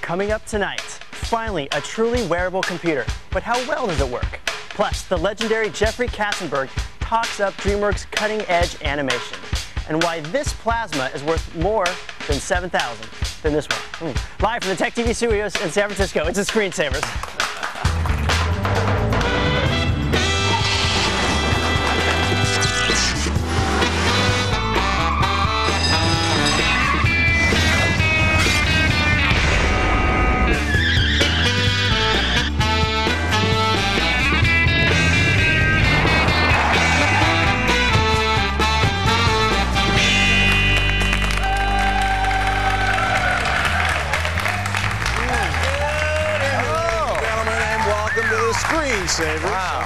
Coming up tonight, finally a truly wearable computer, but how well does it work? Plus, the legendary Jeffrey Katzenberg talks up Dreamworks' cutting-edge animation, and why this plasma is worth more than $7,000 than this one. Live from the TechTV studios in San Francisco, it's the Screensavers. Screensavers. Wow.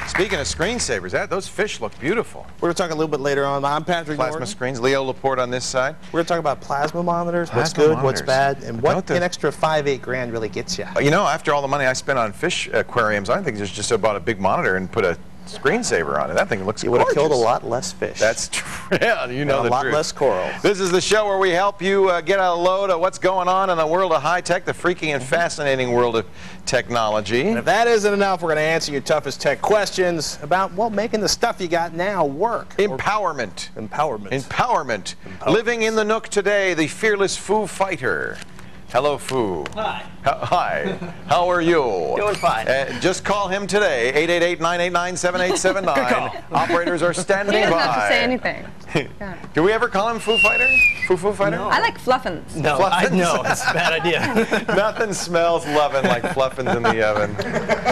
Speaking of screensavers, those fish look beautiful. We're going to talk a little bit later on. I'm Patrick Plasma Norton. screens. Leo Laporte on this side. We're going to talk about plasma monitors, what's Plasma good, what's monitors. bad, and what an extra $5-8 grand really gets you. You know, after all the money I spent on fish aquariums, I think just about a big monitor and put a screensaver on it. That thing looks gorgeous. You would have killed a lot less fish. That's true. Yeah, you know the truth. A lot less coral. This is the show where we help you get a load of what's going on in the world of high tech, the freaking and fascinating world of technology. And if that isn't enough, we're going to answer your toughest tech questions about, well, making the stuff you got now work. Empowerment. Empowerment. Living in the Nook today, the fearless Foo Fighter. Hello, Foo. Hi. Hi. How are you? Doing fine. Just call him today, 888-989-7879. Good call. Operators are standing by. He doesn't have to say anything. Do we ever call him Foo Fighter? Foo Fighter? No. I like fluffins. No, no, that's a bad idea. Nothing smells lovin' like fluffins in the oven.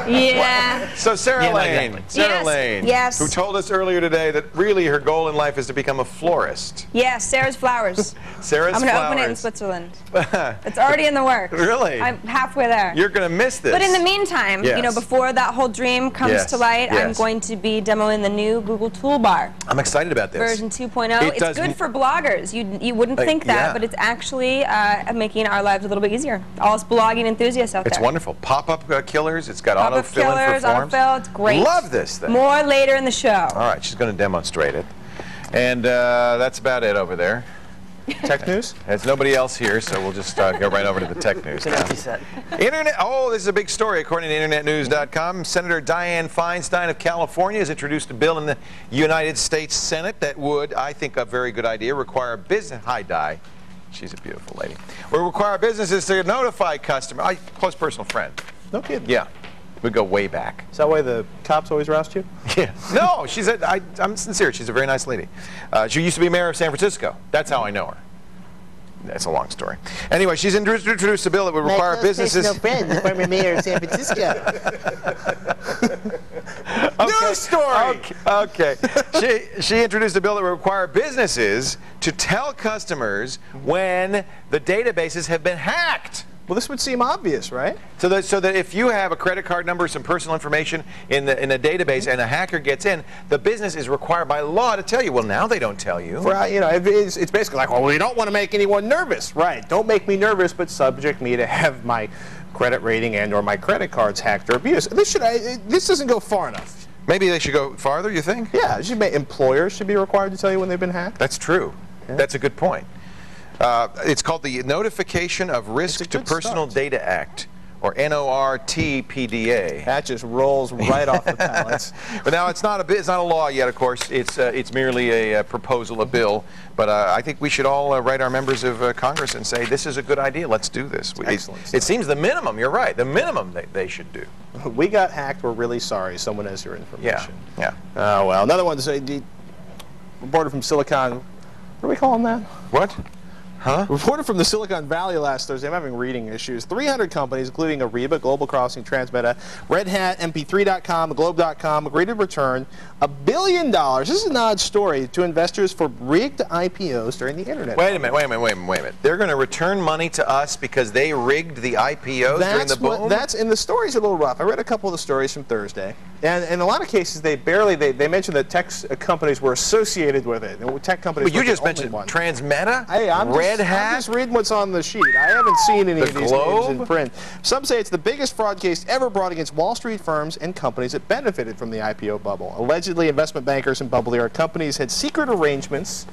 Yeah. So Sarah Lane, exactly. Sarah Lane, Yes. who told us earlier today that really her goal in life is to become a florist. Yes, Sarah's Flowers. Sarah's I'm going to Flowers. open it in Switzerland. It's already in the works. Really? I'm halfway there. You're going to miss this. But in the meantime, Yes. you know, before that whole dream comes to light, I'm going to be demoing the new Google Toolbar. I'm excited about this. Version 2.0. It's good for bloggers. You wouldn't think that, but it's actually making our lives a little bit easier. All us blogging enthusiasts out there. It's wonderful. Pop-up killers. It's got Pop-up autofill killers, for forms. autofill. It's great. Love this thing. More later in the show. All right, she's going to demonstrate it. And that's about it over there. Tech news? There's nobody else here, so we'll just go right over to the tech news. Internet. Oh, this is a big story. According to InternetNews.com, Senator Dianne Feinstein of California has introduced a bill in the United States Senate that would, I think, a very good idea, require business. Hi, Di. She's a beautiful lady. Will require businesses to notify customers. Close personal friend. No kidding. Yeah. We go way back. Is that why the cops always roust you? Yeah. No, I'm sincere. She's a very nice lady. She used to be mayor of San Francisco. That's how I know her. That's a long story. Anyway, she's introduced a bill that would require businesses. My friend, former mayor of San Francisco. News story. Okay. She introduced a bill that would require businesses to tell customers when the databases have been hacked. Well, this would seem obvious, right? So that if you have a credit card number, some personal information in a database, and a hacker gets in, the business is required by law to tell you. Well, now they don't tell you. Right, you know, it's basically like, well, we don't want to make anyone nervous. Right, don't make me nervous, but subject me to have my credit rating and/or my credit cards hacked or abused. This doesn't go far enough. Maybe they should go farther, you think? Yeah, employers should be required to tell you when they've been hacked. That's true. Yeah. That's a good point. It's called the Notification of Risk to Personal Data Act, or NORTPDA. That just rolls right off the pallets. But now it's not a law yet, of course. It's merely a proposal, a bill. But I think we should all write our members of Congress and say this is a good idea. Let's do this. Excellent. It seems the minimum. You're right. The minimum they should do. We got hacked. We're really sorry. Someone has your information. Yeah. Oh well. Another one. Reporter from Silicon. What do we call him that? What? Huh? Reported from the Silicon Valley last Thursday. I'm having reading issues. 300 companies, including Ariba, Global Crossing, Transmeta, Red Hat, MP3.com, Globe.com, agreed to return $1 billion. This is an odd story to investors for rigged IPOs during the internet. Wait a minute. They're going to return money to us because they rigged the IPOs during the boom? And the story's a little rough. I read a couple of the stories from Thursday. And in a lot of cases, they mentioned that tech companies were associated with it. And tech companies. But you just mentioned Transmeta, Red Hat. I'm just reading what's on the sheet. I haven't seen any of these Globe? names in print. Some say it's the biggest fraud case ever brought against Wall Street firms and companies that benefited from the IPO bubble. Allegedly, investment bankers and Bubble era companies had secret arrangements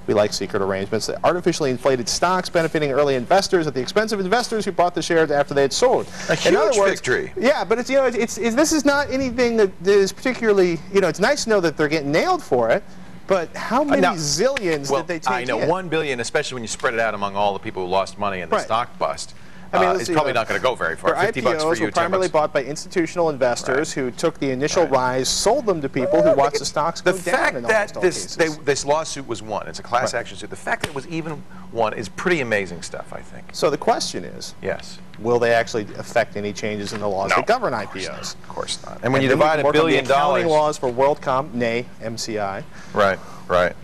We like secret arrangements. They artificially inflated stocks benefiting early investors at the expense of investors who bought the shares after they had sold. A huge victory. Yeah, but it's, you know, this is not anything that is particularly, you know, it's nice to know that they're getting nailed for it. But how many zillions did they take I know, in? 1 billion, especially when you spread it out among all the people who lost money in the stock bust. I mean, it's probably not going to go very far. 50 bucks for you, were primarily bought by institutional investors who took the initial rise, sold them to people who watched the stocks go down in almost all cases. The fact that this lawsuit was won, it's a class action suit, the fact that it was even won is pretty amazing stuff, I think. So the question is, will they actually affect any changes in the laws that govern IPOs? Of course not. And when you divide $1 billion... accounting laws for WorldCom, nay, MCI. Right.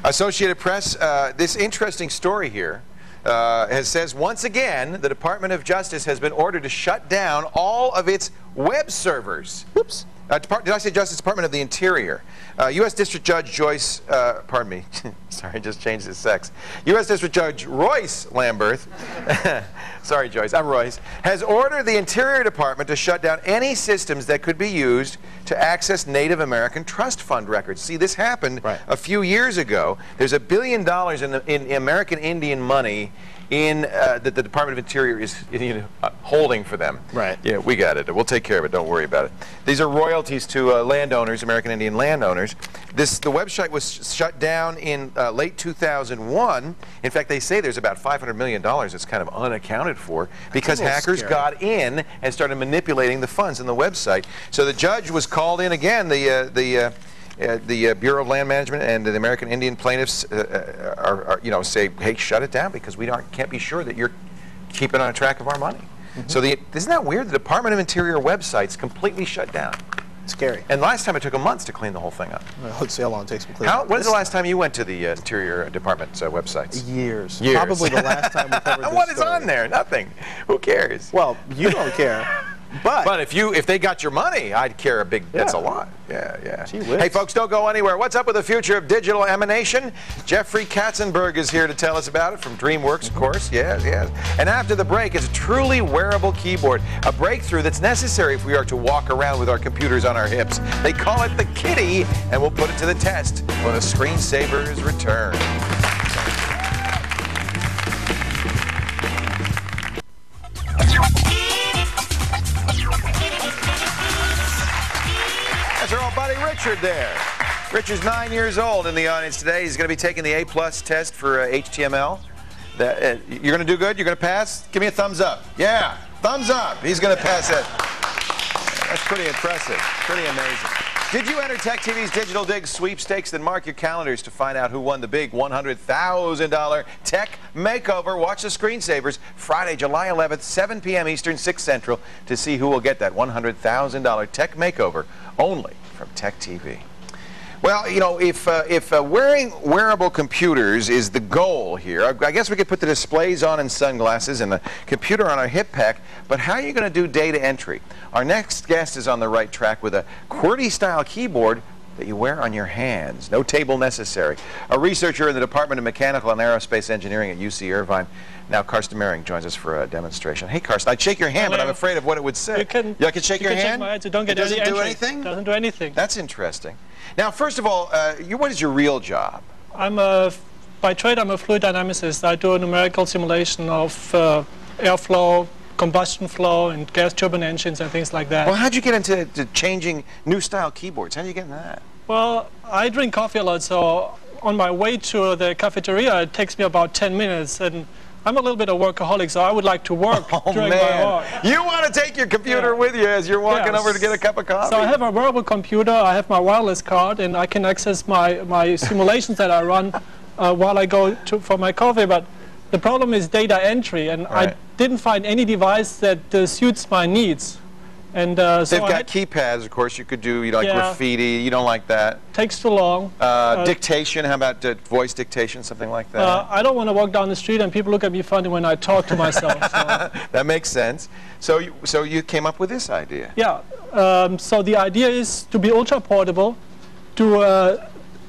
Associated Press, this interesting story here says, once again, the Department of Justice has been ordered to shut down all of its web servers. Oops. Did I say Justice Department of the Interior? U.S. District Judge Joyce, pardon me, sorry, I just changed his sex. U.S. District Judge Royce Lamberth, sorry Joyce, I'm Royce, has ordered the Interior Department to shut down any systems that could be used to access Native American trust fund records. See, this happened a few years ago. There's $1 billion in American Indian money that the Department of Interior is holding for them. Right. Yeah, we got it. We'll take care of it. Don't worry about it. These are royalties to landowners, American Indian landowners. The website was shut down in late 2001. In fact, they say there's about $500 million that's kind of unaccounted for because hackers got in and started manipulating the funds in the website. So the judge was called in again. The Bureau of Land Management and the American Indian plaintiffs say, hey, shut it down because we can't be sure that you're keeping on track of our money. So isn't that weird? The Department of Interior website's completely shut down. Scary. And last time it took them months to clean the whole thing up. Well, let's see how long it takes to clean up. When's the last time you went to the Interior Department's websites? Years. Probably the last time we covered this What is on there? Nothing. Who cares? Well, you don't care. But if they got your money, I'd care a big. That's a lot. Yeah. Gee whiz. Hey, folks, don't go anywhere. What's up with the future of digital emanation? Jeffrey Katzenberg is here to tell us about it from Dreamworks, of course. Yes. And after the break, it's a truly wearable keyboard, a breakthrough that's necessary if we are to walk around with our computers on our hips. They call it the Kitty, and we'll put it to the test when the screensavers return. That's our old buddy Richard there. Richard's 9 years old in the audience today. He's going to be taking the A+ test for HTML. You're going to do good? You're going to pass? Give me a thumbs up. Yeah, thumbs up. He's going to pass it. That's pretty impressive. Pretty amazing. Did you enter TechTV's Digital Dig sweepstakes? Then mark your calendars to find out who won the big $100,000 Tech Makeover. Watch the screensavers Friday, July 11th, 7 p.m. Eastern, 6 Central to see who will get that $100,000 Tech Makeover only from TechTV. Well, you know, if wearing wearable computers is the goal here, I guess we could put the displays on and sunglasses and the computer on our hip pack, but how are you going to do data entry? Our next guest is on the right track with a QWERTY-style keyboard that you wear on your hands. No table necessary. A researcher in the Department of Mechanical and Aerospace Engineering at UC Irvine. Now, Karsten Mehring joins us for a demonstration. Hey, Karsten, I'd shake your hand, but I'm afraid of what it would say. I can shake your hand? Shake my hand, so don't get any entry. Doesn't do anything? Doesn't do anything. That's interesting. Now, first of all, what is your real job? By trade, I'm a fluid dynamicist. I do a numerical simulation of airflow, combustion flow, and gas turbine engines and things like that. Well, how'd you get into changing new style keyboards? How did you get into that? Well, I drink coffee a lot, so on my way to the cafeteria, it takes me about 10 minutes. And I'm a little bit of a workaholic, so I would like to work during my work. You want to take your computer with you as you're walking over to get a cup of coffee? So I have a wearable computer, I have my wireless card, and I can access my simulations that I run while I go for my coffee. But the problem is data entry, and I didn't find any device that suits my needs. And they've got keypads, of course. You could do like graffiti. You don't like that? Takes too long. Dictation. How about voice dictation, something like that? I don't want to walk down the street and people look at me funny when I talk to myself. So. That makes sense. So you came up with this idea? Yeah. So the idea is to be ultra portable, to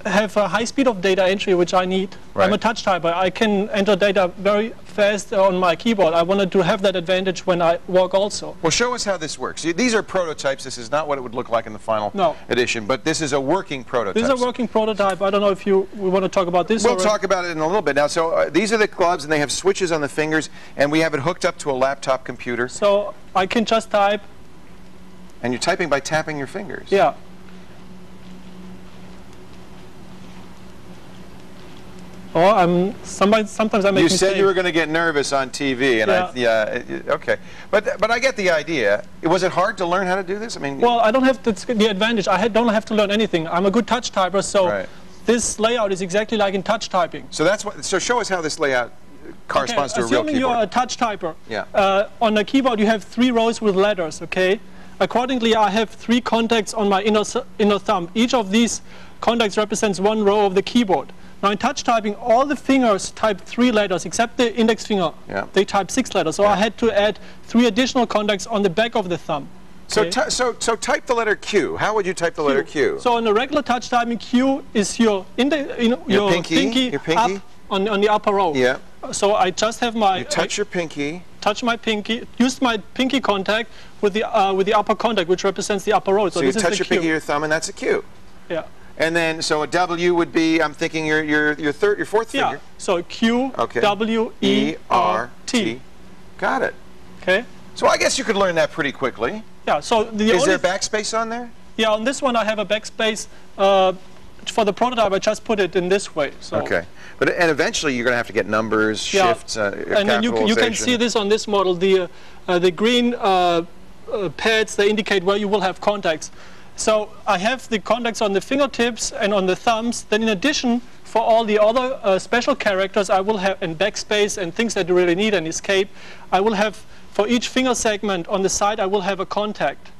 have a high speed of data entry, which I need. Right. I'm a touch typer. I can enter data very fast on my keyboard. I wanted to have that advantage when I work also. Well, show us how this works. These are prototypes. This is not what it would look like in the final edition, but this is a working prototype. This is a working prototype. I don't know if we want to talk about this. We'll talk about it in a little bit. Now, so these are the gloves, and they have switches on the fingers, and we have it hooked up to a laptop computer. So I can just type. And you're typing by tapping your fingers. Yeah. Oh, sometimes I make mistakes. You said you were going to get nervous on TV, and okay. But I get the idea. Was it hard to learn how to do this? I mean, well, I don't have the advantage. I don't have to learn anything. I'm a good touch typer, so this layout is exactly like in touch typing. So that's what. So show us how this layout corresponds to a real keyboard. Assuming you're a touch typer. Yeah. On a keyboard, you have 3 rows with letters. Okay. Accordingly, I have 3 contacts on my inner thumb. Each of these contacts represents 1 row of the keyboard. Now in touch typing, all the fingers type 3 letters, except the index finger. Yeah. They type 6 letters. So I had to add 3 additional contacts on the back of the thumb. Okay. So type the letter Q. How would you type the letter Q? So in a regular touch typing, Q is your pinky up on the upper row. Yeah. So I just have my. You touch your pinky. Touch my pinky. Use my pinky contact with the upper contact, which represents the upper row. So you touch your pinky, your thumb, and that's a Q. Yeah. And then, so a W would be, I'm thinking your 4th finger. Yeah. So Q, okay. W, E, R, T. Got it. Okay. So I guess you could learn that pretty quickly. Yeah. So is there backspace on there? Yeah. On this one, I have a backspace. For the prototype, I just put it in this way. So. Okay. And eventually, you're going to have to get numbers, shifts, and then you can see this on this model. The green pads, they indicate where you will have contacts. So I have the contacts on the fingertips and on the thumbs. Then in addition, for all the other special characters, I will have, and backspace and things that you really need, and escape, I will have, for each finger segment on the side, I will have a contact.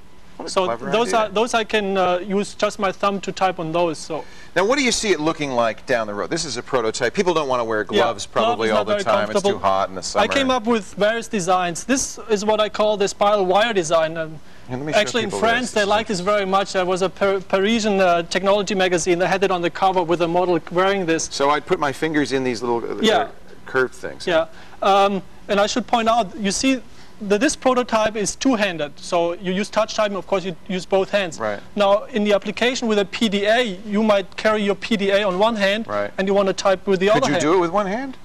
So those I can use just my thumb to type on those. So now, what do you see it looking like down the road? This is a prototype. People don't want to wear gloves probably all the time. It's too hot in the summer. I came up with various designs. This is what I call the spiral wire design. Actually, in France, they like this very much. There was a Parisian technology magazine that had it on the cover with a model wearing this. So I'd put my fingers in these little curved things. Yeah. And I should point out, you see, this prototype is two-handed. So you use touch typing, of course, you use both hands. Right. Now, in the application with a PDA, you might carry your PDA on one hand, and you want to type with the other hand. Could you do it with one hand?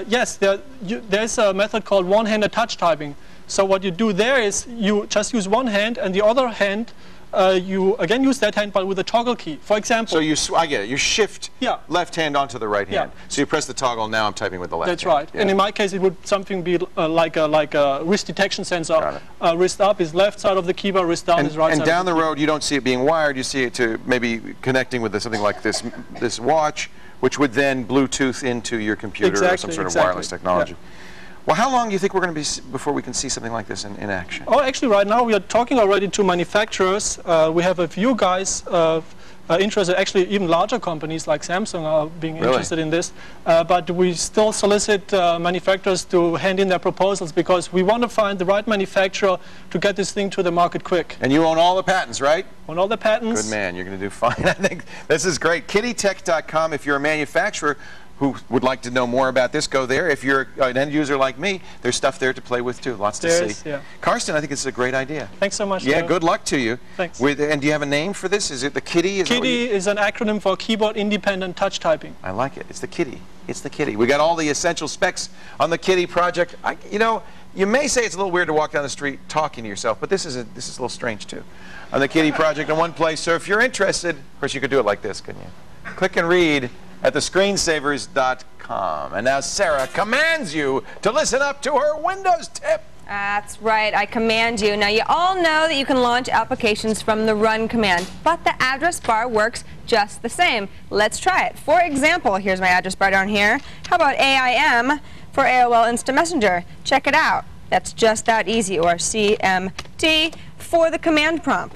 Yes. There's a method called one-handed touch typing. So what you do there is you just use one hand, and the other hand, you again use that hand, but with a toggle key. For example. So I get it. You shift left hand onto the right hand. So you press the toggle. Now I'm typing with the left hand. That's right. And in my case, it would be like a wrist detection sensor. Wrist up is left side of the keyboard. Wrist down is right side. And down the road, you don't see it being wired. You see it to maybe connecting with something like this watch, which would then Bluetooth into your computer or some sort of wireless technology. Yeah. Well, how long do you think we're going to be before we can see something like this in action? Oh, actually, right now we are talking already to manufacturers. We have a few guys interested. Actually, even larger companies like Samsung are being interested in this. But we still solicit manufacturers to hand in their proposals because we want to find the right manufacturer to get this thing to the market quick. And you own all the patents, right? Own all the patents. Good man. You're going to do fine. I think this is great. kittytech.com. If you're a manufacturer who would like to know more about this, go there. If you're an end user like me, there's stuff there to play with too. Lots to see. Yeah. Karsten, I think it's a great idea. Thanks so much. Yeah, good luck to you. Thanks. And do you have a name for this? Is it the Kitty? Kitty is an acronym for Keyboard Independent Touch Typing. I like it. It's the Kitty. It's the Kitty. We got all the essential specs on the Kitty project. You may say it's a little weird to walk down the street talking to yourself, but this is a little strange too. On the Kitty project in one place. So if you're interested, of course you could do it like this, couldn't you? Click and read at thescreensavers.com. And now Sarah commands you to listen up to her Windows tip. That's right, I command you. Now, you all know that you can launch applications from the run command, but the address bar works just the same. Let's try it. For example, here's my address bar down here. How about AIM for AOL Instant Messenger? Check it out. That's just that easy. Or CMT for the command prompt.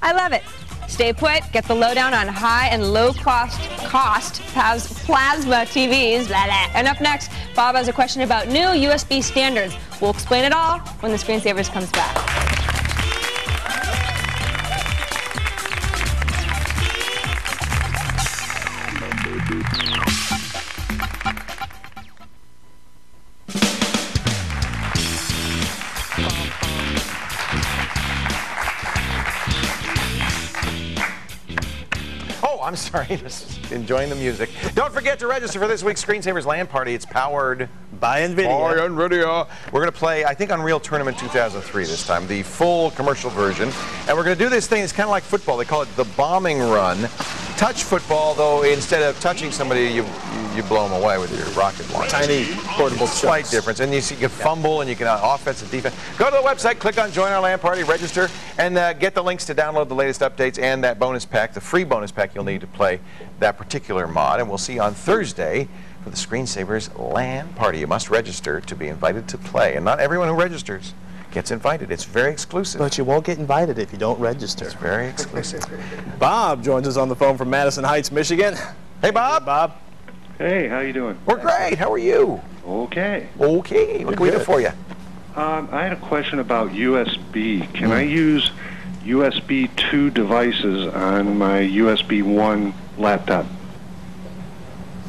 I love it. Stay put, get the lowdown on high and low cost plasma TVs. Blah, blah. And up next, Bob has a question about new USB standards. We'll explain it all when the Screensavers comes back. I'm sorry, just enjoying the music. Don't forget to register for this week's Screensavers LAN Party. It's powered by NVIDIA. By NVIDIA. We're going to play, I think, Unreal Tournament 2003 this time, the full commercial version. And we're going to do this thing. It's kind of like football. They call it the bombing run. Touch football, though, instead of touching somebody, you blow them away with your rocket launcher. Tiny portable Slight difference. And you can fumble and you can offense and defense. Go to the website, click on Join Our LAN Party, register, and get the links to download the latest updates and that bonus pack, the free bonus pack you'll need to play that particular mod. And we'll see you on Thursday for the Screensavers LAN Party. You must register to be invited to play. And not everyone who registers gets invited. It's very exclusive. But you won't get invited if you don't register. It's very exclusive. Bob joins us on the phone from Madison Heights, Michigan. Hey, Bob. Hey, Bob. Hey, how you doing? We're great. How are you? Okay. Okay. What can we do for you? I had a question about USB. Can I use USB 2 devices on my USB 1 laptop?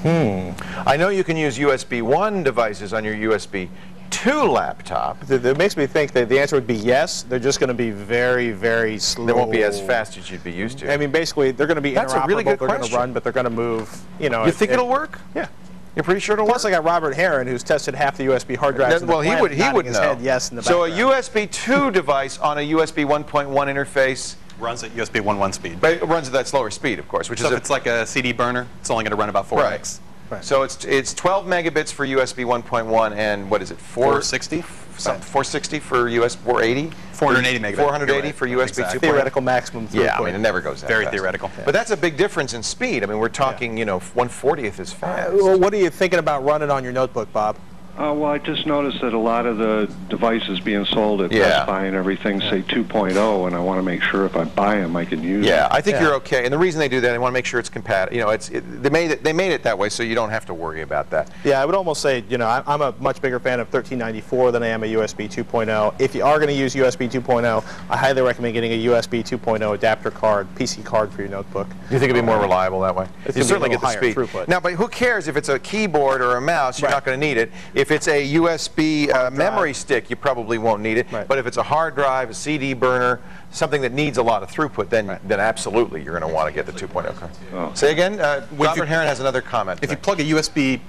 I know you can use USB 1 devices on your USB 2 laptop. That makes me think that the answer would be yes. They're just going to be very, very slow. They won't be as fast as you'd be used to. I mean, basically, they're going to be That's a really good they're going to question. run, but they're going to move. You know. You think it'll work? Yeah. You're pretty sure it'll work? Plus, I got Robert Heron, who's tested half the USB hard drives. Well, he would his know. Head yes in the so background. a USB 2 device on a USB 1.1 interface runs at USB 1.1 speed. But it runs at that slower speed, of course, which so is if it's like a CD burner, it's only going to run about 4x. Right. So it's 12 megabits for USB 1.1 and what is it? 460? 460 for US 480? 480 megabits. 480 for USB 2.0. Theoretical maximum throughput. Yeah, I mean, it never goes that Very fast. theoretical. But that's a big difference in speed. I mean, we're talking, you know, 1/40th is fast. Well, what are you thinking about running on your notebook, Bob? Well, I just noticed that a lot of the devices being sold at Best Buy and everything say 2.0, and I want to make sure if I buy them, I can use them. Yeah, I think you're okay. And the reason they do that, they want to make sure it's compatible. You know, they made it that way, so you don't have to worry about that. Yeah, I would almost say, you know, I'm a much bigger fan of 1394 than I am a USB 2.0. If you are going to use USB 2.0, I highly recommend getting a USB 2.0 adapter card, PC card for your notebook. Do you think it'd be more reliable that way? It's You certainly gonna get be a the little speed. higher throughput. Now, but who cares if it's a keyboard or a mouse? You're not going to need it. If it's a USB memory stick, you probably won't need it. Right. But if it's a hard drive, a CD burner, something that needs a lot of throughput, then absolutely you're going to want to get the 2.0 card. Say again. Robert Heron has another comment. If you plug a USB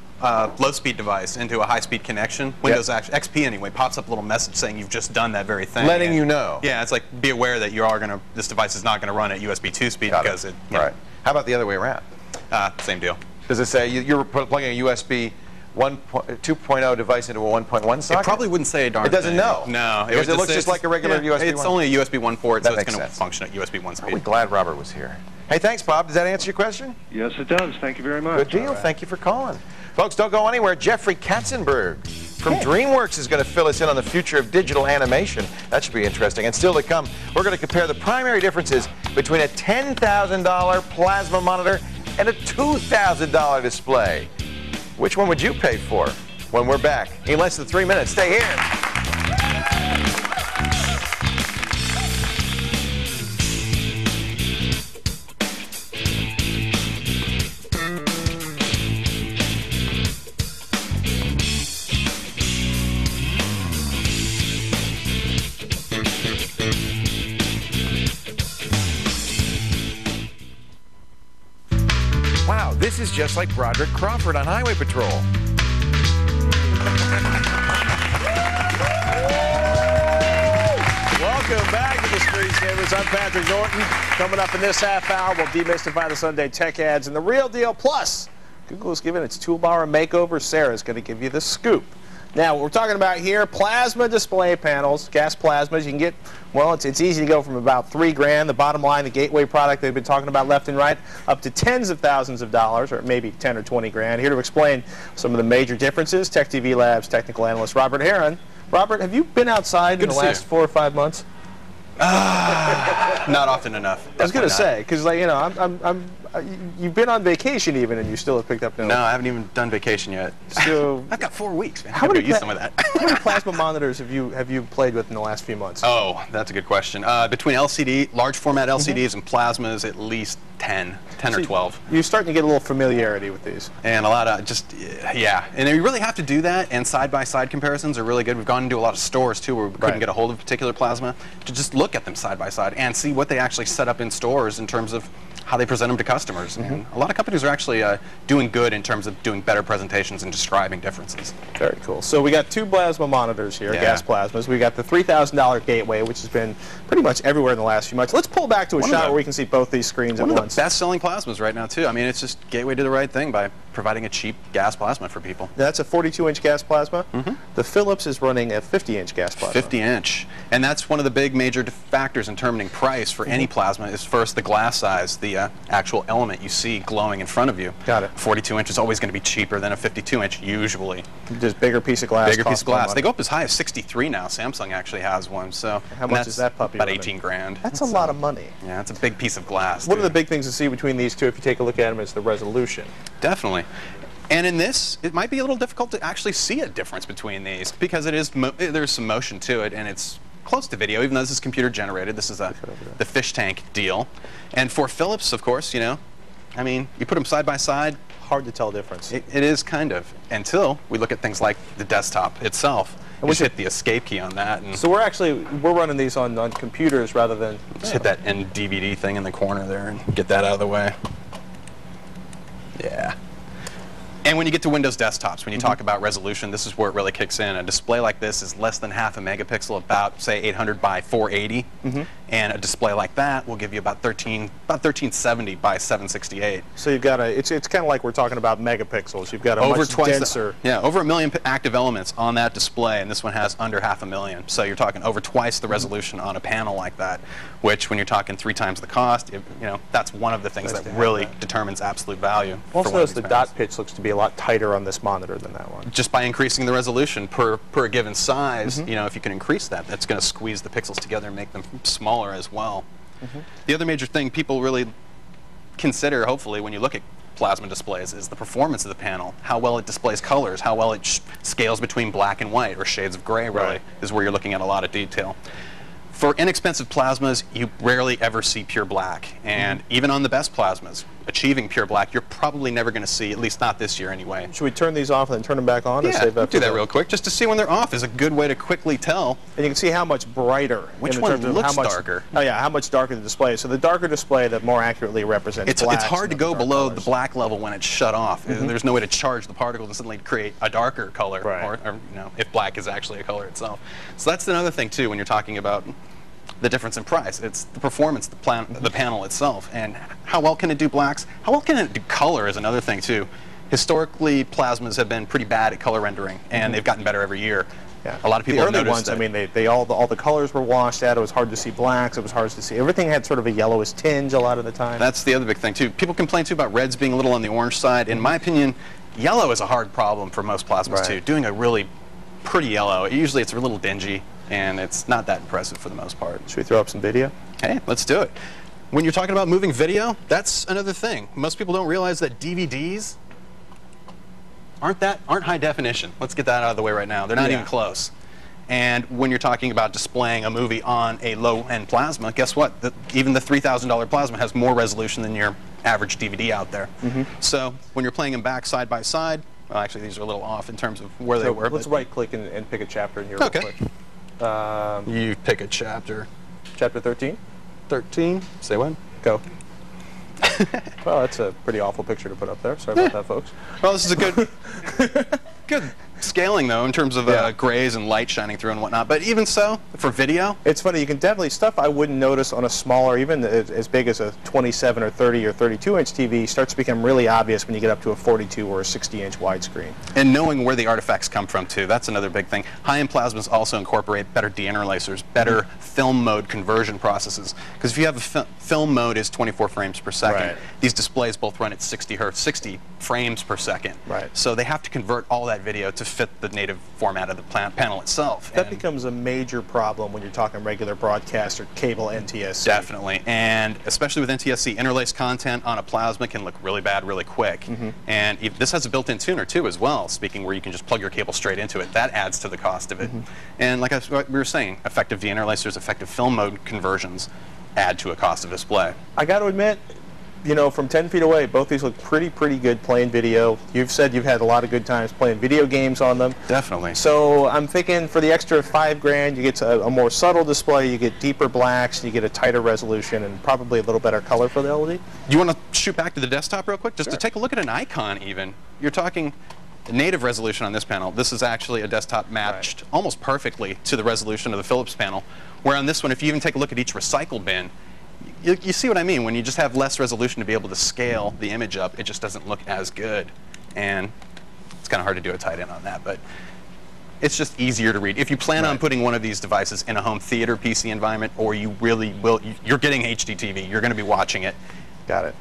low-speed device into a high-speed connection, Windows XP anyway pops up a little message saying you've just done that very thing. Letting you know. Yeah, it's like be aware that you are going to. This device is not going to run at USB 2 speed because it. Right. How about the other way around? Same deal. Does it say you're plugging a USB 2.0 device into a 1.1 socket? It probably wouldn't say a darn It doesn't thing. know. No. Because it looks just like a regular USB 1. It's only a USB 1 port, That so it's makes going to sense. function at USB 1 speed. We're glad Robert was here. Hey, thanks, Bob. Does that answer your question? Yes, it does. Thank you very much. Good deal. Thank you for calling. Folks, don't go anywhere. Jeffrey Katzenberg from Dreamworks is going to fill us in on the future of digital animation. That should be interesting. And still to come, we're going to compare the primary differences between a $10,000 plasma monitor and a $2,000 display. Which one would you pay for? When we're back in less than 3 minutes. Stay here. Wow, this is just like Broderick Crawford on Highway Patrol. Welcome back to the Screensavers. I'm Patrick Norton. Coming up in this half hour, we'll demystify the Sunday tech ads and the real deal. Plus, Google is giving its toolbar a makeover. Sarah's going to give you the scoop. Now, what we're talking about here, plasma display panels, gas plasmas. You can get, well, it's easy to go from about $3 grand, the bottom line, the gateway product they've been talking about left and right, up to tens of thousands of dollars, or maybe 10 or 20 grand. Here to explain some of the major differences, TechTV Labs technical analyst Robert Heron. Robert, have you been outside in the last 4 or 5 months? Not often enough. I was going to say, because, like, you know, you've been on vacation even, and you still have picked up no. No, I haven't even done vacation yet. So I've got 4 weeks, man. How many use some of that? How many plasma monitors have you played with in the last few months? Oh, that's a good question. Between large format LCDs and plasmas, at least 10 or 12. You're starting to get a little familiarity with these. And a lot of and you really have to do that, and side-by-side comparisons are really good. We've gone into a lot of stores too where we couldn't get a hold of a particular plasma to just look at them side by side and see what they actually set up in stores in terms of how they present them to customers. And a lot of companies are actually doing good in terms of doing better presentations and describing differences. Very cool. So we got 2 plasma monitors here, gas plasmas. We got the $3,000 gateway, which has been pretty much everywhere in the last few months. Let's pull back to a shot where we can see both these screens at once. One of the best-selling plasmas right now, too. I mean, it's just Gateway did the right thing by providing a cheap gas plasma for people. That's a 42-inch gas plasma. The Philips is running a 50-inch gas plasma. 50-inch. And that's one of the big major factors in determining price for any plasma is first the glass size, the actual element you see glowing in front of you. Got it. 42-inch is always going to be cheaper than a 52-inch, usually. Just bigger piece of glass. Bigger piece of glass. They go up as high as 63 now. Samsung actually has one. So how much is that puppy? About 18 grand. That's a lot of money. Yeah, it's a big piece of glass. One of the big things to see between these two, if you take a look at them, is the resolution. Definitely. And in this, it might be a little difficult to actually see a difference between these because there's some motion to it, and it's close to video, even though this is computer generated. This is the fish tank deal. And for Philips, of course, you know, I mean, you put them side by side. Hard to tell the difference. It is kind of, until we look at things like the desktop itself. And we just hit the escape key on that. And so we're running these on computers rather than... Just hit that end DVD thing in the corner there and get that out of the way. Yeah. And when you get to Windows desktops, when you talk about resolution, this is where it really kicks in. A display like this is less than half a megapixel, about, say, 800 by 480. And a display like that will give you about 1370 by 768. So you've got it's kind of like we're talking about megapixels. You've got a much denser... over 1 million active elements on that display, and this one has under 500,000. So you're talking over twice the resolution on a panel like that, which when you're talking 3 times the cost, you know, that's one of the things that really determines absolute value. Also notice the dot pitch looks to be a lot tighter on this monitor than that one. Just by increasing the resolution per given size, you know, if you can increase that, that's going to squeeze the pixels together and make them smaller as well. The other major thing people really consider, hopefully, when you look at plasma displays is the performance of the panel, how well it displays colors, how well it scales between black and white, or shades of gray, really, is where you're looking at a lot of detail. For inexpensive plasmas, you rarely ever see pure black, and even on the best plasmas, achieving pure black, you're probably never going to see, at least not this year anyway. Should we turn these off and then turn them back on? Yeah, do that real quick, just to see when they're off is a good way to quickly tell. And you can see how much brighter. Which one looks darker. Oh yeah, how much darker the display is. So the darker display, that more accularly represents black. It's hard to go below the black level when it's shut off. There's no way to charge the particle to suddenly create a darker color, or you know, if black is actually a color itself. So that's another thing too when you're talking about the difference in price. It's the performance, the panel itself, and how well can it do blacks? How well can it do color is another thing too. Historically, plasmas have been pretty bad at color rendering, and they've gotten better every year. Yeah. A lot of people have noticed that. I mean, all the colors were washed out. It was hard to see blacks. It was hard to see. Everything had sort of a yellowish tinge a lot of the time. That's the other big thing too. People complain too about reds being a little on the orange side. In my opinion, yellow is a hard problem for most plasmas too. Doing a really pretty yellow, usually it's a little dingy, and it's not that impressive for the most part. Should we throw up some video? Hey, let's do it. When you're talking about moving video, that's another thing. Most people don't realize that DVDs aren't high definition. Let's get that out of the way right now. They're not even close. And when you're talking about displaying a movie on a low-end plasma, guess what? Even the $3,000 plasma has more resolution than your average DVD out there. So when you're playing them back side by side, well, actually these are a little off in terms of where they were. Let's right-click and pick a chapter in here real quick. You pick a chapter. Chapter 13? 13? Say what? Go. Well, that's a pretty awful picture to put up there. Sorry about that, folks. Well, this is a good scaling, though, in terms of grays and light shining through and whatnot. But even so, for video, it's funny. You can definitely stuff I wouldn't notice on a smaller, even as big as a 27 or 30 or 32-inch TV, starts to become really obvious when you get up to a 42 or a 60-inch widescreen. And knowing where the artifacts come from, too, that's another big thing. High-end plasmas also incorporate better deinterlacers, better film mode conversion processes. Because if you have a film mode is 24 frames per second, these displays both run at 60 hertz, 60 frames per second. So they have to convert all that video to fit the native format of the panel itself. That becomes a major problem when you're talking regular broadcast or cable NTSC. Definitely, and especially with NTSC, interlaced content on a plasma can look really bad really quick. And this has a built-in tuner too as well, speaking where you can just plug your cable straight into it. That adds to the cost of it. And like we were saying, effective deinterlacers, effective film mode conversions add to a cost of display. I got to admit, you know, from 10 feet away, both these look pretty good playing video. You've said you've had a lot of good times playing video games on them. Definitely. So I'm thinking for the extra $5,000, you get a more subtle display, you get deeper blacks, you get a tighter resolution, and probably a little better color for the LED. You want to shoot back to the desktop real quick, just to take a look at an icon even. You're talking native resolution on this panel. This is actually a desktop matched almost perfectly to the resolution of the Philips panel. Where on this one, if you even take a look at each recycle bin, you see what I mean. When you just have less resolution to be able to scale the image up, it just doesn't look as good. And it's kind of hard to do a tight end on that, but it's just easier to read. If you plan on putting one of these devices in a home theater PC environment, or you really will, you're getting HDTV, you're going to be watching it. Got it.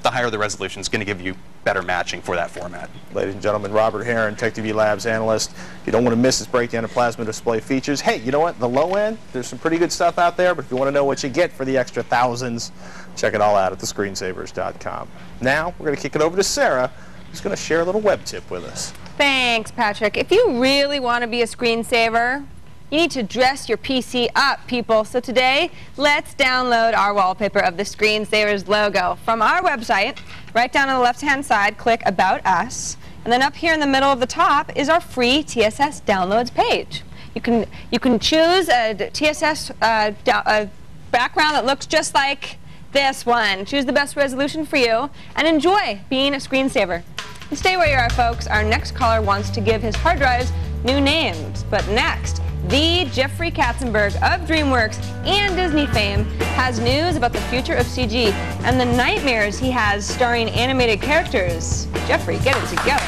The higher the resolution is going to give you better matching for that format. Ladies and gentlemen, Robert Heron, TechTV Labs analyst. You don't want to miss this breakdown of plasma display features. Hey, you know what? The low end, there's some pretty good stuff out there, but if you want to know what you get for the extra thousands, check it all out at thescreensavers.com. Now, we're going to kick it over to Sarah, who's going to share a little web tip with us. Thanks, Patrick. If you really want to be a screensaver, you need to dress your PC up, people. So today, let's download our wallpaper of the Screensavers logo. From our website, right down on the left-hand side, click About Us. And then up here in the middle of the top is our free TSS downloads page. You can choose a TSS background that looks just like this one. Choose the best resolution for you and enjoy being a screensaver. And stay where you are, folks. Our next caller wants to give his hard drives new names. But next, the Jeffrey Katzenberg of Dreamworks and Disney fame has news about the future of CG and the nightmares he has starring animated characters. Jeffrey, get it together.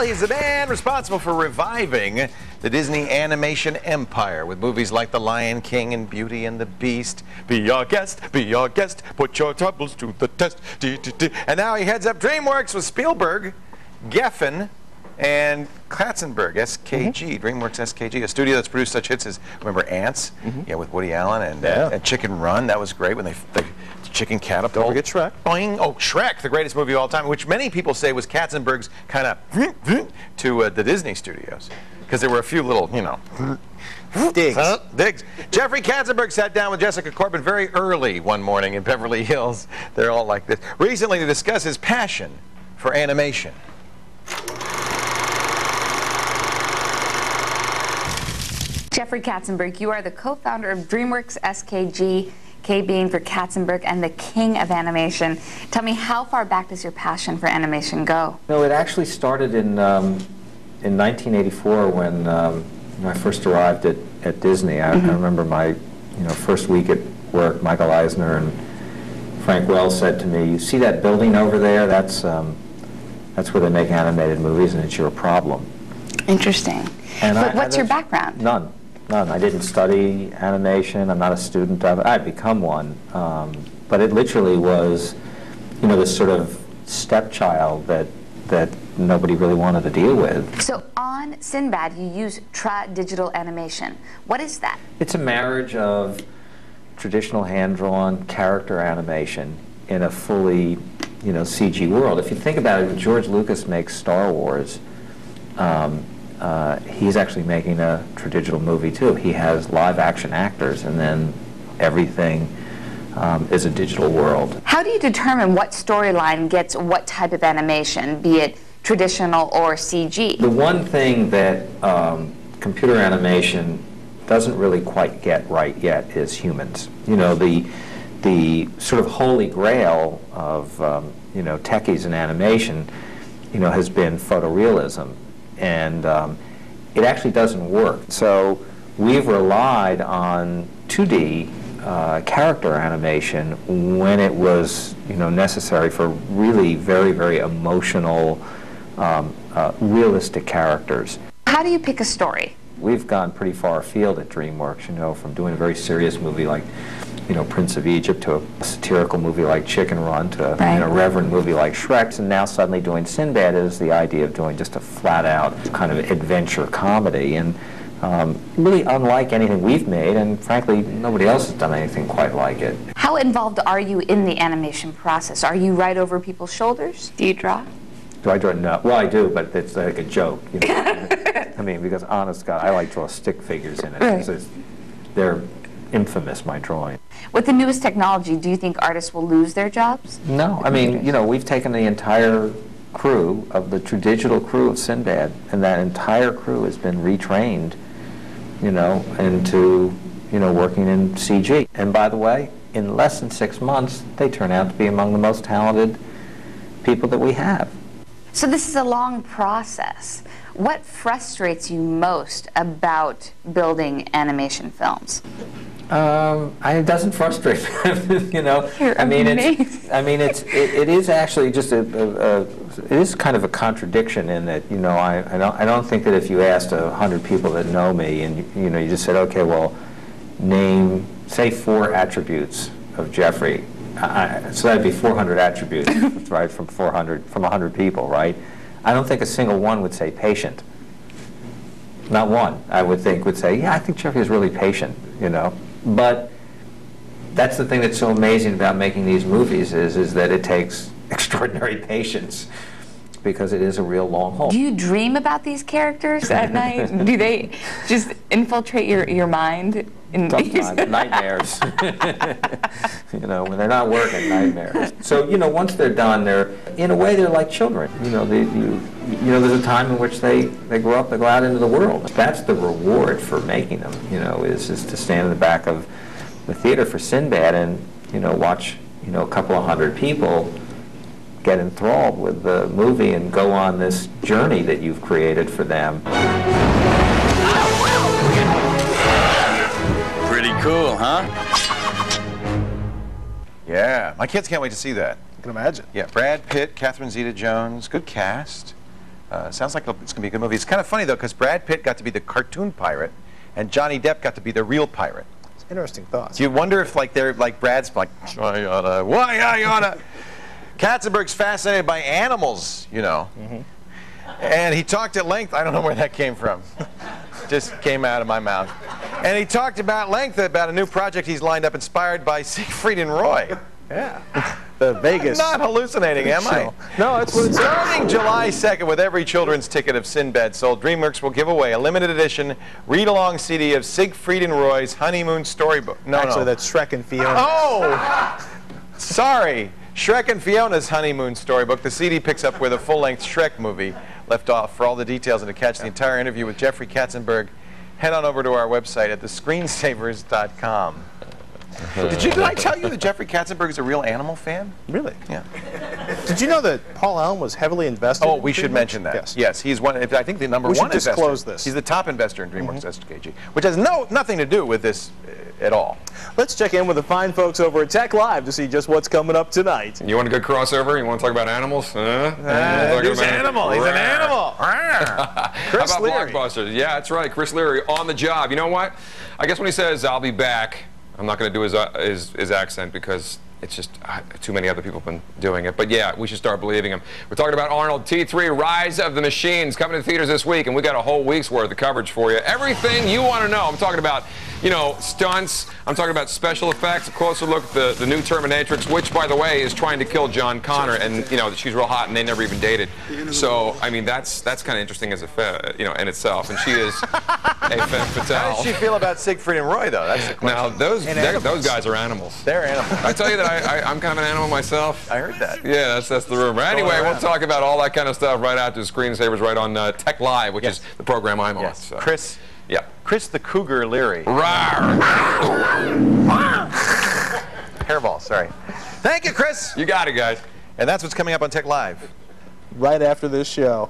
He's the man responsible for reviving the Disney animation empire with movies like The Lion King and Beauty and the Beast. Be our guest, put your troubles to the test. And now he heads up Dreamworks with Spielberg, Geffen, and Katzenberg, SKG, Dreamworks SKG, a studio that's produced such hits as, remember, Ants? Yeah, with Woody Allen and Chicken Run. That was great when they chicken catapult. Don't forget Shrek. Boing. Oh, Shrek, the greatest movie of all time, which many people say was Katzenberg's kind of to the Disney studios. Because there were a few little, you know, digs. Jeffrey Katzenberg sat down with Jessica Corbin very early one morning in Beverly Hills. They're all like this. Recently to discuss his passion for animation. Jeffrey Katzenberg, you are the co-founder of Dreamworks SKG, K being for Katzenberg, and the king of animation. Tell me, how far back does your passion for animation go? No, it actually started in 1984 when I first arrived at Disney. I remember my first week at work. Michael Eisner and Frank Wells said to me, "You see that building over there? That's where they make animated movies, and it's your problem." Interesting. And what's your background? None. I didn't study animation. I'm not a student of it. I'd become one. But it literally was, this sort of stepchild that nobody really wanted to deal with. So on Sinbad, you use digital animation. What is that? It's a marriage of traditional hand-drawn character animation in a fully, CG world. If you think about it, when George Lucas makes Star Wars, he's actually making a tradigital movie too. He has live-action actors, and then everything is a digital world. How do you determine what storyline gets what type of animation, be it traditional or CG? The one thing that computer animation doesn't really quite get right yet is humans. The sort of holy grail of techies in animation, has been photorealism. And it actually doesn't work. So we've relied on 2D character animation when it was necessary for really very, very emotional, realistic characters. How do you pick a story? We've gone pretty far afield at DreamWorks, from doing a very serious movie like Prince of Egypt, to a satirical movie like Chicken Run, to a reverent movie like Shrek, and now suddenly doing Sinbad is the idea of doing just a flat-out kind of adventure comedy, and really unlike anything we've made, and frankly, nobody else has done anything quite like it. How How involved are you in the animation process? Are you right over people's shoulders? Do you draw? Do I draw? No. Well, I do, but it's like a joke. You know? I mean, because honest God, I like to draw stick figures in it. Right. They're infamous, my drawing. With the newest technology, do you think artists will lose their jobs? No. I mean, you know, we've taken the entire crew of the true digital crew of Sinbad, and that entire crew has been retrained, you know, into, you know, working in CG. And by the way, in less than 6 months, they turn out to be among the most talented people that we have. So this is a long process. What frustrates you most about building animation films? It doesn't frustrate me. You know, You're amazing. It is actually just it is kind of a contradiction in that, you know, I don't think that if you asked 100 people that know me and you know you just said, okay, well, name say 4 attributes of Jeffrey. So that'd be 400 attributes, right, from 100 people, right? I don't think a single one would say patient. Not one, I would think, would say, yeah, I think Jeffrey is really patient, you know. But that's the thing that's so amazing about making these movies is that it takes extraordinary patience because it is a real long haul. Do you dream about these characters at night? Do they just infiltrate your mind? Sometimes, nightmares. You know, when they're not working, nightmares. So, you know, once they're done, in a way, they're like children. You know, you know, there's a time in which they grow up, they go out into the world. That's the reward for making them, you know, is to stand in the back of the theater for Sinbad and, you know, watch, you know, a couple of 100 people get enthralled with the movie and go on this journey that you've created for them. Pretty cool, huh? Yeah, my kids can't wait to see that. I can imagine. Yeah, Brad Pitt, Catherine Zeta-Jones, good cast. Sounds like it's going to be a good movie. It's kind of funny, though, because Brad Pitt got to be the cartoon pirate, and Johnny Depp got to be the real pirate. It's interesting thoughts. Do you wonder if, like, they're like Brad's like, why I oughta? Katzenberg's fascinated by animals, you know. And he talked at length. I don't know where that came from. Just came out of my mouth. And he talked about length about a new project he's lined up inspired by Siegfried and Roy. Yeah. The Vegas. I'm not hallucinating, am I? No, that's what it's starting July 2nd with every children's ticket of Sinbad sold. Dreamworks will give away a limited edition read-along CD of Siegfried and Roy's honeymoon storybook. Actually, that's Shrek and Fiona. Oh! Sorry. Shrek and Fiona's honeymoon storybook. The CD picks up where the full-length Shrek movie left off. For all the details and to catch the entire interview with Jeffrey Katzenberg, head on over to our website at thescreensavers.com. Did I tell you that Jeffrey Katzenberg is a real animal fan? Really? Yeah. Did you know that Paul Allen was heavily invested in we should mention that. Yes. Yes, he's one. I think the number one investor. We should disclose this. He's the top investor in Dreamworks SKG, which has nothing to do with this at all. Let's check in with the fine folks over at Tech Live to see just what's coming up tonight. You want a good crossover? You want to talk about animals? He's an animal. He's an animal. Chris How about Leary? Blockbusters? Yeah, that's right. Chris Leary on the job. You know what? I guess when he says, I'll be back, I'm not going to do his accent because it's just too many other people have been doing it. But yeah, we should start believing him. We're talking about Arnold T3, Rise of the Machines, coming to theaters this week, and we got a whole week's worth of coverage for you. Everything you want to know. I'm talking about, you know, stunts. I'm talking about special effects, a closer look at the new Terminatrix, which, by the way, is trying to kill John Connor, and, you know, she's real hot, and they never even dated. So, I mean, that's kind of interesting as in itself, and she is a femme fatale. How does she feel about Siegfried and Roy, though? That's the question. Now, those guys are animals. They're animals. I tell you that I'm kind of an animal myself. I heard that. Yeah, that's the rumor. Anyway, we'll talk about all that kind of stuff right after Screensavers, right on Tech Live, which is the program I'm on. So. Chris. Yeah. Chris the Cougar Leary. Hairball, sorry. Thank you, Chris. You got it, guys. And that's what's coming up on Tech Live. Right after this show.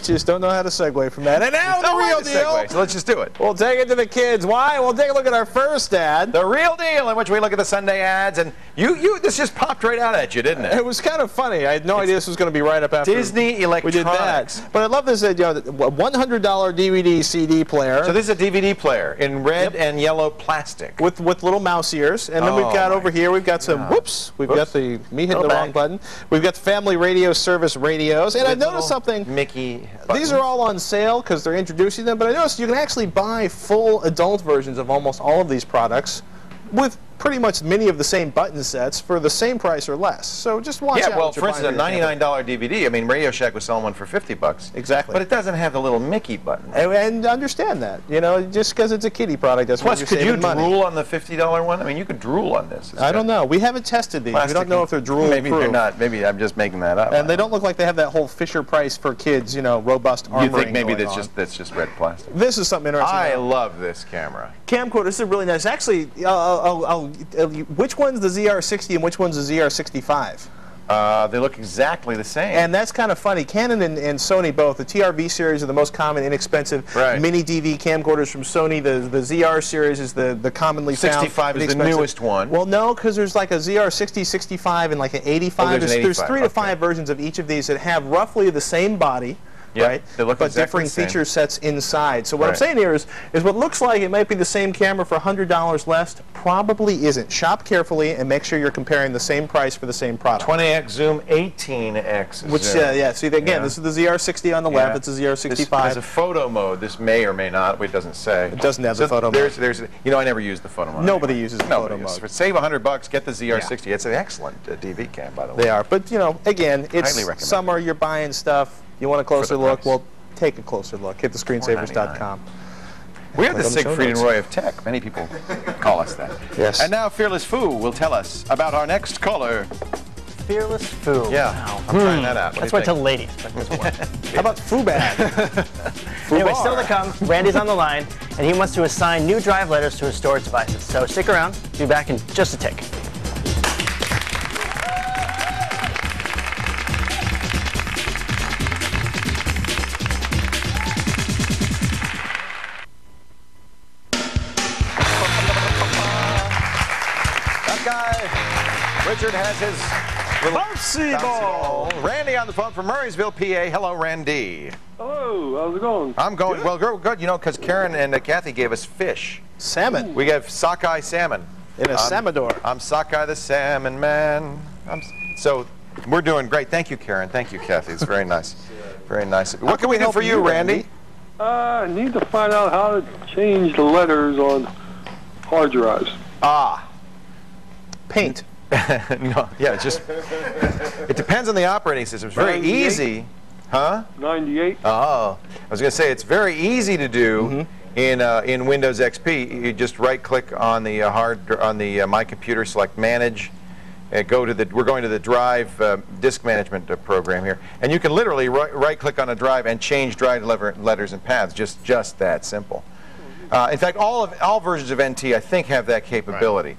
Just don't know how to segue from that. And now the real deal. So let's just do it. We'll take it to the kids. Why? We'll take a look at our first ad. The real deal, in which we look at the Sunday ads. And this just popped right out at you, didn't it? It was kind of funny. I had no idea this was going to be right up after Disney Electronics. We did that. But I love this, $100 DVD CD player. So this is a DVD player in red and yellow plastic. With little mouse ears. And then we've got over here, we've got some, we've got the, me hitting the wrong button. We've got the Family Radio Service radios. And I noticed something. Mickey. These are all on sale because they're introducing them, but I noticed you can actually buy full adult versions of almost all of these products with pretty much many of the same button sets for the same price or less. So just watch out. Yeah, well, for instance, a $99 DVD, I mean, Radio Shack was selling one for $50. Exactly. But it doesn't have the little Mickey button. And understand that, you know, just because it's a kiddie product doesn't mean you're saving money. Plus, could you drool on the $50 one? I mean, you could drool on this. I don't know. We haven't tested these. We don't know if they're drool-proof. Maybe they're not. Maybe I'm just making that up. And they don't look like they have that whole Fisher Price for kids, you know, robust armoring. You think maybe that's just red plastic? This is something interesting. I love this camera. Camcorder, this is really nice. Actually, which one's the ZR60 and which one's the ZR65? They look exactly the same. And that's kind of funny. Canon and Sony both. The TRV series are the most common, inexpensive mini DV camcorders from Sony. The ZR series is the commonly found. 65 is the newest one. Well, no, because there's like a ZR60, 65, and like an 85. There's 3 to 5 versions of each of these that have roughly the same body. Yep, right? They look but exactly differing the same. feature sets inside. So what I'm saying here is what looks like it might be the same camera for $100 less probably isn't. Shop carefully and make sure you're comparing the same price for the same product. 20x zoom, 18x zoom. Which, yeah, see, again, this is the ZR60 on the left, it's the ZR65. This has a photo mode. This may or may not, it doesn't say. It doesn't have the photo mode. You know, I never use the photo mode. Nobody uses the photo mode. Save $100, get the ZR60. It's an excellent DV cam, by the way. They are, but, you know, again, it's summer, you're buying stuff, you want a closer look, well, take a closer look. Hit thescreensavers.com. We are the Siegfried and Roy of tech. Many people call us that. Yes. And now Fearless Foo will tell us about our next caller. Fearless Foo. Yeah, wow. I'm trying that out. That's why I tell ladies. How about Foobad? Anyway, still to come, Randy's on the line, and he wants to assign new drive letters to his storage devices. So stick around. Be back in just a tick. Richard has his little bouncy ball. Randy on the phone from Murraysville, PA. Hello, Randy. Hello, how's it going? I'm going, well, good, you know, because Karen and Kathy gave us fish. Salmon. We have sockeye salmon. In a Samador. I'm sockeye the salmon man. So we're doing great. Thank you, Karen. Thank you, Kathy. It's very nice. Very nice. What can we do for you, Randy? I need to find out how to change the letters on hard drives. Paint. No, yeah, it depends on the operating system. It's very 98? easy. Huh? 98. Oh, I was going to say it's very easy to do in Windows XP. You just right-click on the My Computer, select Manage, we're going to the Drive Disk Management program here, and you can literally right-click on a drive and change drive letters and paths. Just that simple. In fact, all versions of NT I think have that capability. Right.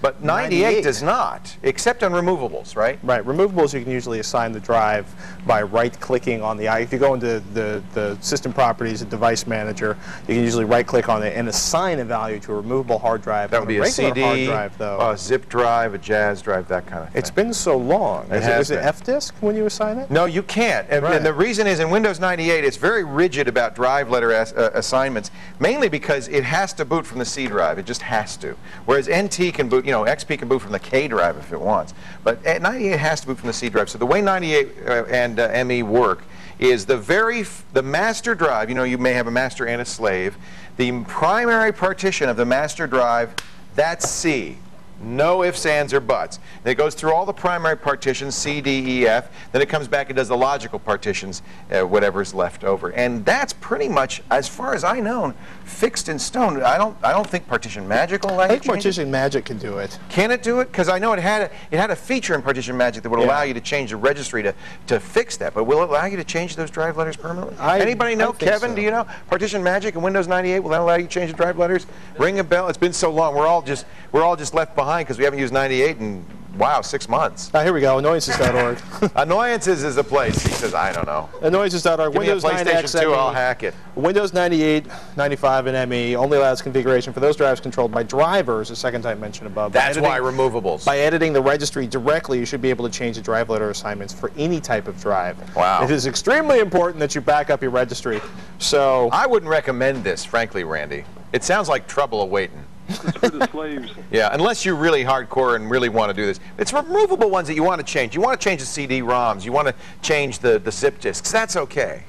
But 98 does not, except on removables, right? Right. Removables, you can usually assign the drive by right-clicking on the if you go into the system properties, the device manager, you can usually right-click on it and assign a value to a removable hard drive. That would be a CD, hard drive, though. A zip drive, a jazz drive, that kind of thing. It's been so long. Is it F-disk when you assign it? No, you can't. And the reason is in Windows 98, it's very rigid about drive letter assignments, mainly because it has to boot from the C drive. It just has to. Whereas NT can boot, you know, XP can boot from the K drive if it wants. But 98 has to boot from the C drive. So the way 98 and ME work is the master drive, you know, you may have a master and a slave. The primary partition of the master drive, that's C. No ifs, ands, or buts. Then it goes through all the primary partitions, C, D, E, F. Then it comes back and does the logical partitions, whatever's left over. And that's pretty much, as far as I know, fixed in stone. I don't think Partition Magic will allow you to change it. Partition Magic can do it. Can it do it? Because I know it had a feature in Partition Magic that would allow you to change the registry to fix that. But will it allow you to change those drive letters permanently? Anybody know? Kevin, do you know? Partition Magic in Windows 98, will that allow you to change the drive letters? Ring a bell. It's been so long. We're all just left behind because we haven't used 98 in, wow, 6 months. Here we go, annoyances.org. Annoyances is a place. He says, I don't know. Annoyances.org. Windows 9 PlayStation 2, I'll hack it. Windows 98, 95, and ME only allows configuration for those drives controlled by drivers, the second type mentioned above. That's why removables. By editing the registry directly, you should be able to change the drive letter assignments for any type of drive. Wow. It is extremely important that you back up your registry. So I wouldn't recommend this, frankly, Randy. It sounds like trouble awaiting. It's for the slaves. Yeah, unless you're really hardcore and really want to do this. It's removable ones that you want to change. You want to change the CD-ROMs. You want to change the zip disks. That's okay.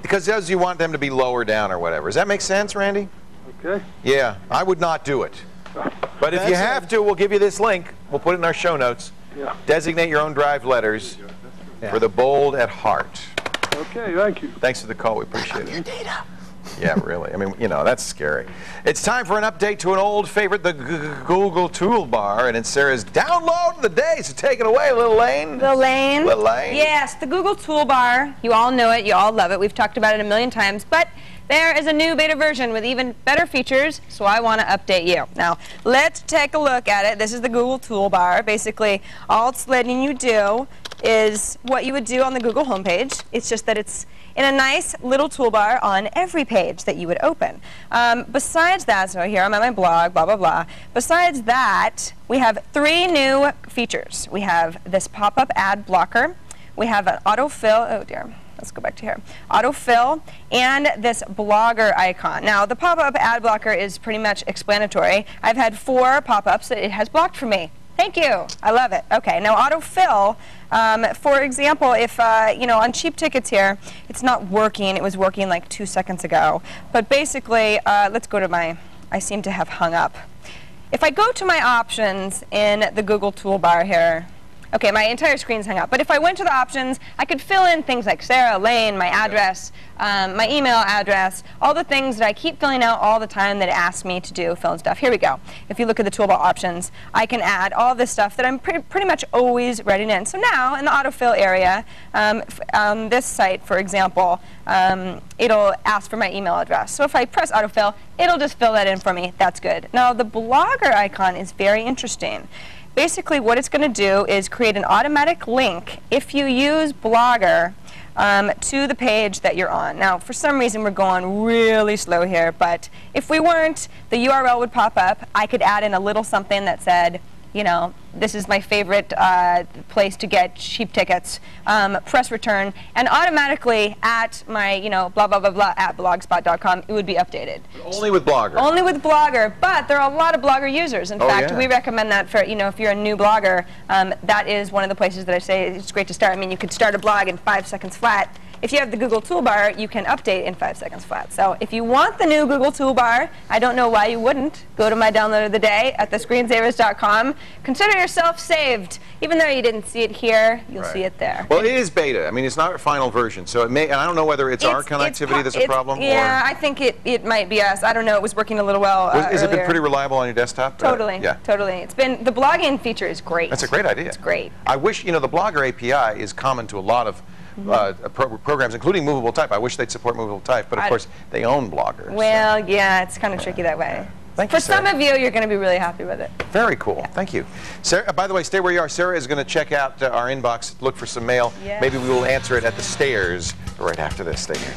Because those you want them to be lower down or whatever. Does that make sense, Randy? Okay. Yeah, I would not do it. But if you have to, we'll give you this link. We'll put it in our show notes. Yeah. Designate your own drive letters for the bold at heart. Okay, thank you. Thanks for the call. We appreciate it. Your data. Yeah, really. I mean, you know, that's scary. It's time for an update to an old favorite, the Google Toolbar, and it's Sarah's download of the day. So take it away, Little Lane. Little Lane. Little Lane. Yes, the Google Toolbar. You all know it. You all love it. We've talked about it a million times, but there is a new beta version with even better features, so I want to update you. Now, let's take a look at it. This is the Google Toolbar. Basically, all it's letting you do is what you would do on the Google homepage. It's just that it's in a nice little toolbar on every page that you would open. Besides that, so here I'm at my blog, blah, blah, blah. Besides that, we have 3 new features. We have this pop-up ad blocker. We have an autofill. Oh, dear. Let's go back to here. Autofill and this blogger icon. Now, the pop-up ad blocker is pretty much explanatory. I've had 4 pop-ups that it has blocked for me. Thank you. I love it. Okay, now autofill, for example, if, you know, on cheap tickets here, it's not working. It was working like 2 seconds ago. But basically, let's go to my, I seem to have hung up. If I go to my options in the Google Toolbar here, okay, my entire screen's hung up. But if I went to the options, I could fill in things like Sarah, Lane, my address, my email address, all the things that I keep filling out all the time that it asks me to do, fill in stuff. Here we go. If you look at the toolbar options, I can add all this stuff that I'm pretty much always writing in. So now, in the autofill area, on this site, for example, it'll ask for my email address. So if I press autofill, it'll just fill that in for me. That's good. Now, the blogger icon is very interesting. Basically, what it's going to do is create an automatic link if you use Blogger to the page that you're on. Now, for some reason, we're going really slow here, but if we weren't, the URL would pop up. I could add in a little something that said, you know, this is my favorite place to get cheap tickets, press return, and automatically at my, you know, blah, blah, blah, blah, at blogspot.com, it would be updated. But only with Blogger. Only with Blogger, but there are a lot of Blogger users. In fact, we recommend that for, you know, if you're a new blogger, that is one of the places that I say it's great to start. I mean, you could start a blog in 5 seconds flat. If you have the Google Toolbar, you can update in 5 seconds flat. So if you want the new Google Toolbar, I don't know why you wouldn't. Go to my download of the day at thescreensavers.com. Consider yourself saved. Even though you didn't see it here, you'll see it there. Well, it is beta. I mean, it's not a final version, so it may. And I don't know whether it's our connectivity that's a problem. Yeah, I think it might be us. I don't know. It was working a little well. Has it been pretty reliable on your desktop? Totally. Yeah. Totally. It's been, the blogging feature is great. That's a great idea. It's great. I wish, you know, the Blogger API is common to a lot of programs, including movable type. I wish they'd support movable type, but of course they own Blogger. Well, yeah, it's kind of tricky that way. Thank For you, Sarah. some of you, you're going to be really happy with it. Very cool. Thank you. Sarah, by the way, stay where you are. Sarah is going to check out our inbox, look for some mail. Yeah. Maybe we will answer it at the stairs right after this. Stay here.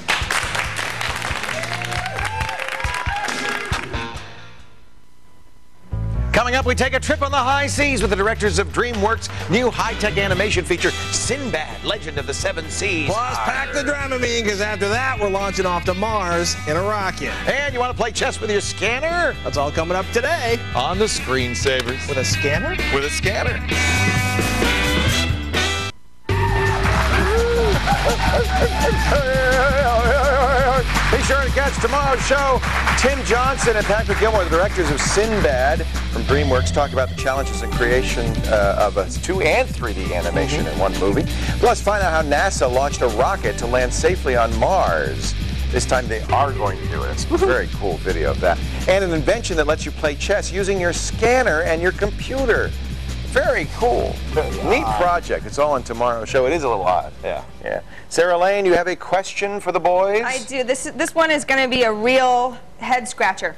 Coming up, we take a trip on the high seas with the directors of Dreamworks' new high-tech animation feature, Sinbad, Legend of the Seven Seas. Plus, pack the Dramamine, because after that, we're launching off to Mars in a rocket. And you want to play chess with your scanner? That's all coming up today on the Screensavers. With a scanner? With a scanner. Be sure to catch tomorrow's show. Tim Johnson and Patrick Gilmore, the directors of Sinbad from Dreamworks, talk about the challenges in creation of a 2 and 3D animation in one movie. Plus, find out how NASA launched a rocket to land safely on Mars. This time they are going to do it. It's a very cool video of that. And an invention that lets you play chess using your scanner and your computer. Very cool. Neat project. It's all on tomorrow's show. It is a little odd. Yeah. Sarah Lane, you have a question for the boys? I do. This one is going to be a real head scratcher.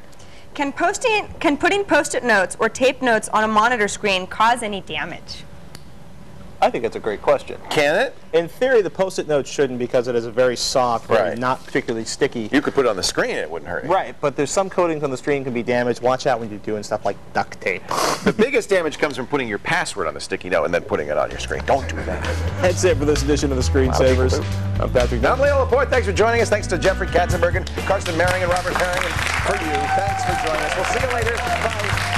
Can putting Post-it notes or tape notes on a monitor screen cause any damage? I think that's a great question. Can it? In theory, the Post-it note shouldn't, because it is a very soft, not particularly sticky. You could put it on the screen and it wouldn't hurt you. Right, but there's some coatings on the screen can be damaged. Watch out when you're doing stuff like duct tape. The biggest damage comes from putting your password on the sticky note and then putting it on your screen. Don't do that. That's it for this edition of the Screensavers. I'm Patrick. I'm Leo Laporte. Thanks for joining us. Thanks to Jeffrey Katzenberg and Karsten Merring and Robert Herring. And for you, thanks for joining us. We'll see you later. Bye.